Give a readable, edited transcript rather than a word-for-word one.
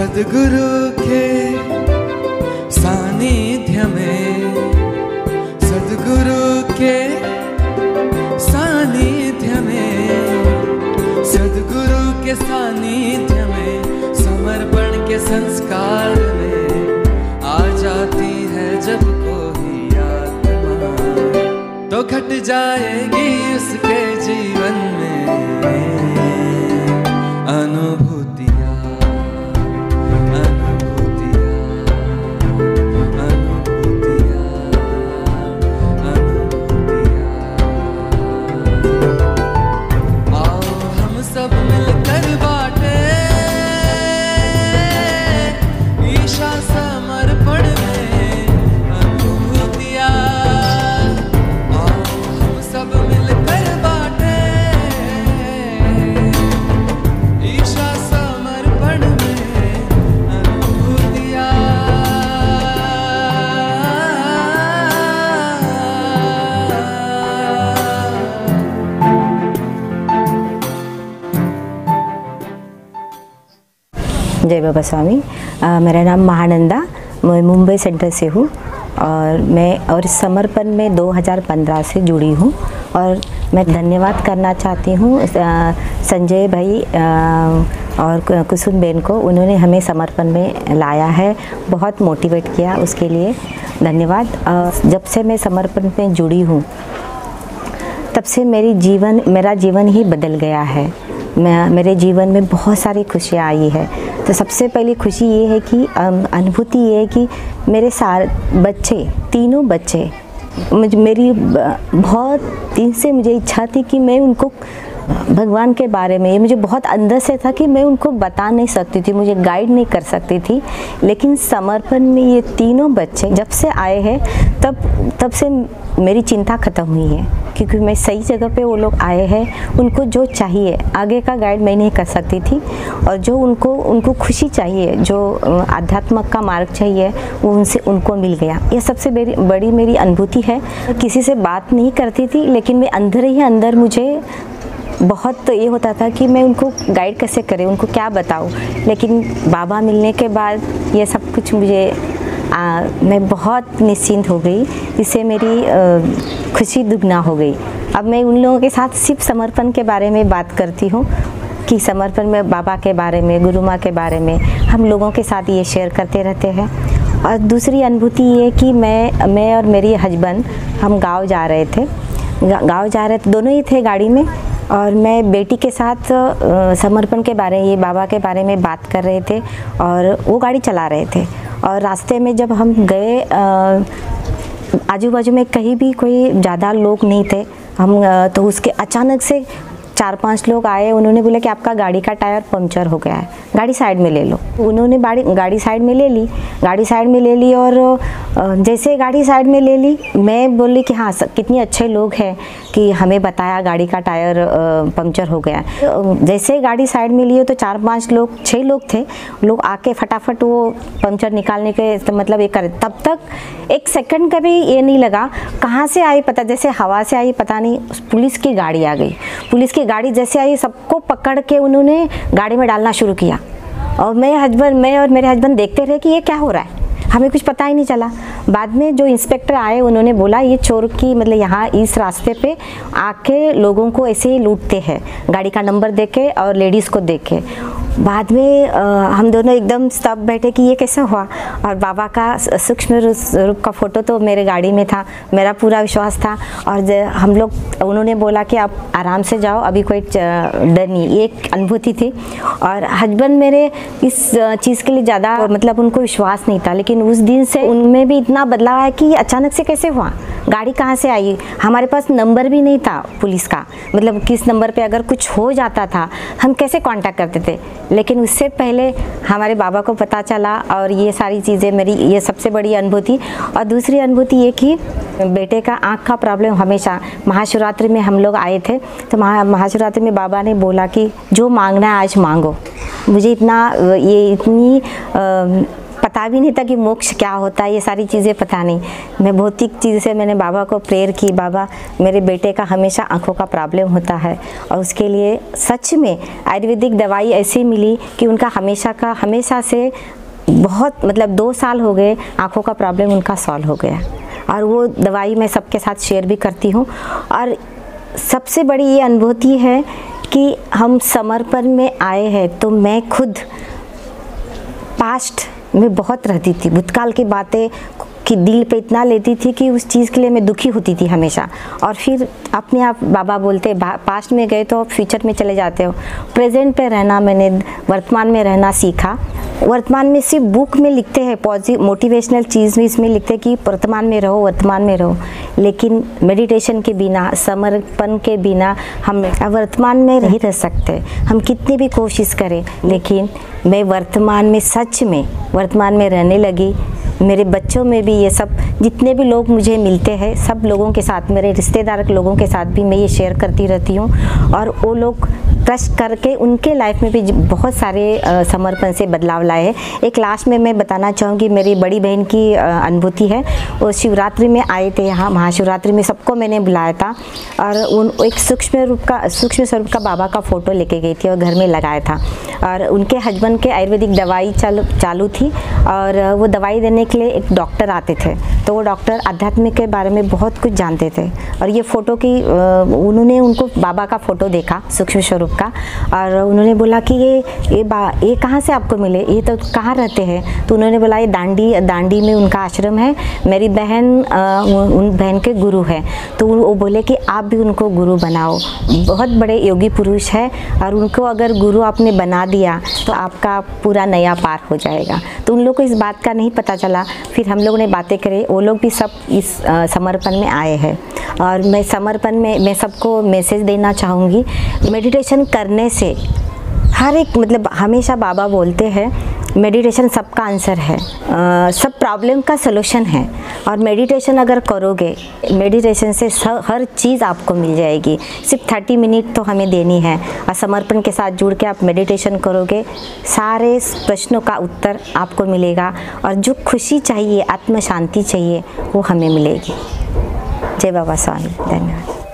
सद्गुरु के सानिध्य में, सद्गुरु के सानिध्य में, सद्गुरु के सानिध्य में, समर्पण के संस्कार में आ जाती है जब कोई आत्मा, तो घट जाएगी उसके जीवन में अनुभूतियाँ। जय बाबा स्वामी। मेरा नाम महानंदा, मैं मुंबई सेंटर से हूँ और समर्पण में 2015 से जुड़ी हूँ। और मैं धन्यवाद करना चाहती हूँ संजय भाई और कुसुम बेन को, उन्होंने हमें समर्पण में लाया है, बहुत मोटिवेट किया, उसके लिए धन्यवाद। जब से मैं समर्पण में जुड़ी हूँ तब से मेरा जीवन ही बदल गया है। मेरे जीवन में बहुत सारी खुशियाँ आई है। तो सबसे पहली खुशी ये है कि अनुभूति ये है कि मेरे सारे बच्चे, तीनों बच्चे, मेरी बहुत दिन से मुझे इच्छा थी कि मैं उनको भगवान के बारे में, ये मुझे बहुत अंदर से था कि मैं उनको बता नहीं सकती थी, मुझे गाइड नहीं कर सकती थी। लेकिन समर्पण में ये तीनों बच्चे जब से आए हैं तब से मेरी चिंता ख़त्म हुई है, क्योंकि मैं सही जगह पे वो लोग आए हैं। उनको जो चाहिए, आगे का गाइड मैं नहीं कर सकती थी, और जो उनको खुशी चाहिए, जो आध्यात्म का मार्ग चाहिए, वो उनको मिल गया। ये सबसे बड़ी मेरी अनुभूति है। किसी से बात नहीं करती थी, लेकिन मैं अंदर ही अंदर मुझे बहुत ये होता था कि मैं उनको गाइड कैसे करें, उनको क्या बताऊं। लेकिन बाबा मिलने के बाद ये सब कुछ मुझे मैं बहुत निश्चिंत हो गई, इससे मेरी खुशी दुगना हो गई। अब मैं उन लोगों के साथ सिर्फ समर्पण के बारे में बात करती हूँ कि समर्पण में बाबा के बारे में, गुरु माँ के बारे में हम लोगों के साथ ये शेयर करते रहते हैं। और दूसरी अनुभूति ये कि मैं और मेरी हस्बैंड हम गाँव जा रहे थे, दोनों ही थे गाड़ी में, और मैं बेटी के साथ समर्पण के बारे, ये बाबा के बारे में बात कर रहे थे, और वो गाड़ी चला रहे थे। और रास्ते में जब हम गए, आजू बाजू में कहीं भी कोई ज़्यादा लोग नहीं थे, तो उसके अचानक से 4-5 लोग आए। उन्होंने बोला कि आपका गाड़ी का टायर पंक्चर हो गया है, गाड़ी साइड में ले लो। उन्होंने गाड़ी साइड में ले ली, और जैसे गाड़ी साइड में ले ली, मैं बोली कि हाँ, कितने अच्छे लोग हैं कि हमें बताया गाड़ी का टायर पंक्चर हो गया। जैसे गाड़ी साइड में लिए तो 4-5 लोग, 6 लोग थे, लोग आके फटाफट वो पंक्चर निकालने के मतलब ये करे। तब तक 1 सेकंड का भी ये नहीं लगा, कहाँ से आई पता, जैसे हवा से आई पता नहीं, पुलिस की गाड़ी आ गई। पुलिस की गाड़ी जैसे आई, सबको पकड़ के उन्होंने गाड़ी में डालना शुरू किया। और मैं और मेरे हस्बैंड देखते रहे कि ये क्या हो रहा है, हमें कुछ पता ही नहीं चला। बाद में जो इंस्पेक्टर आए, उन्होंने बोला ये चोर की मतलब यहाँ इस रास्ते पे आके लोगों को ऐसे ही लूटते हैं, गाड़ी का नंबर देके और लेडीज़ को देके। बाद में हम दोनों एकदम स्तब्ध बैठे कि ये कैसे हुआ। और बाबा का सूक्ष्म रूप का फ़ोटो तो मेरे गाड़ी में था, मेरा पूरा विश्वास था। और हम लोग, उन्होंने बोला कि आप आराम से जाओ, अभी कोई डर नहीं, ये एक अनुभूति थी। और हस्बैंड मेरे इस चीज़ के लिए ज़्यादा मतलब उनको विश्वास नहीं था, लेकिन उस दिन से उनमें भी इतना बदलाव है कि अचानक से कैसे हुआ, गाड़ी कहाँ से आई। हमारे पास नंबर भी नहीं था पुलिस का, मतलब किस नंबर पे अगर कुछ हो जाता था हम कैसे कांटेक्ट करते थे। लेकिन उससे पहले हमारे बाबा को पता चला, और ये सारी चीज़ें मेरी ये सबसे बड़ी अनुभूति। और दूसरी अनुभूति ये कि बेटे का आँख का प्रॉब्लम, हमेशा महाशिवरात्रि में हम लोग आए थे, तो महाशिवरात्रि में बाबा ने बोला कि जो मांगना है आज मांगो। मुझे इतनी पता भी नहीं था कि मोक्ष क्या होता है, ये सारी चीज़ें पता नहीं। मैं भौतिक चीज़ से मैंने बाबा को प्रेयर की, बाबा मेरे बेटे का हमेशा आँखों का प्रॉब्लम होता है और उसके लिए सच में आयुर्वेदिक दवाई ऐसी मिली कि उनका हमेशा से बहुत मतलब 2 साल हो गए आँखों का प्रॉब्लम उनका सॉल्व हो गया। और वो दवाई मैं सबके साथ शेयर भी करती हूँ। और सबसे बड़ी ये अनुभूति है कि हम समर्पण में आए हैं। तो मैं खुद पास्ट में बहुत रहती थी, भूतकाल की बातें कि दिल पे इतना लेती थी कि उस चीज़ के लिए मैं दुखी होती थी हमेशा। और फिर अपने आप बाबा बोलते पास्ट में गए तो आप फ्यूचर में चले जाते हो। प्रेजेंट पे रहना, मैंने वर्तमान में रहना सीखा। वर्तमान में सिर्फ बुक में लिखते हैं पॉजिटिव मोटिवेशनल चीज़ में, इसमें लिखते हैं कि वर्तमान में रहो, वर्तमान में रहो, लेकिन मेडिटेशन के बिना, समर्पण के बिना हम वर्तमान में नहीं रह सकते। हम कितनी भी कोशिश करें, लेकिन मैं वर्तमान में सच में वर्तमान में रहने लगी। मेरे बच्चों में भी ये सब, जितने भी लोग मुझे मिलते हैं सब लोगों के साथ, मेरे रिश्तेदार के लोगों के साथ भी मैं ये शेयर करती रहती हूँ। और वो लोग ट्रस्ट करके उनके लाइफ में भी बहुत सारे समर्पण से बदलाव लाए हैं। एक लास्ट में मैं बताना चाहूँगी, मेरी बड़ी बहन की अनुभूति है। वो शिवरात्रि में आए थे यहाँ, महाशिवरात्रि में सबको मैंने बुलाया था और उन एक सूक्ष्म स्वरूप का बाबा का फ़ोटो लेके गई थी और घर में लगाया था। और उनके हस्बैंड के आयुर्वेदिक दवाई चालू थी और वो दवाई देने के लिए एक डॉक्टर आते थे। तो वो डॉक्टर आध्यात्मिक के बारे में बहुत कुछ जानते थे और ये फ़ोटो की उन्होंने उनको बाबा का फ़ोटो देखा सूक्ष्म स्वरूप का, और उन्होंने बोला कि ये कहाँ से आपको मिले, ये तो कहाँ रहते हैं। तो उन्होंने बोला ये दांडी में उनका आश्रम है, मेरी बहन उन बहन के गुरु है। तो वो बोले कि आप भी उनको गुरु बनाओ, बहुत बड़े योगी पुरुष है और उनको अगर गुरु आपने बना दिया तो आपका पूरा नया पार हो जाएगा। तो उन लोग को इस बात का नहीं पता चला। फिर हम लोगों ने बातें करें, वो लोग भी सब इस समर्पण में आए हैं। और मैं समर्पण में मैं सबको मैसेज देना चाहूँगी, मेडिटेशन करने से हर एक मतलब हमेशा बाबा बोलते हैं मेडिटेशन सबका आंसर है, सब प्रॉब्लम का सलूशन है। और मेडिटेशन अगर करोगे, मेडिटेशन से हर चीज़ आपको मिल जाएगी। सिर्फ 30 मिनट तो हमें देनी है और समर्पण के साथ जुड़ के आप मेडिटेशन करोगे, सारे प्रश्नों का उत्तर आपको मिलेगा और जो खुशी चाहिए, आत्म शांति चाहिए, वो हमें मिलेगी। जय बाबा स्वामी, धन्यवाद।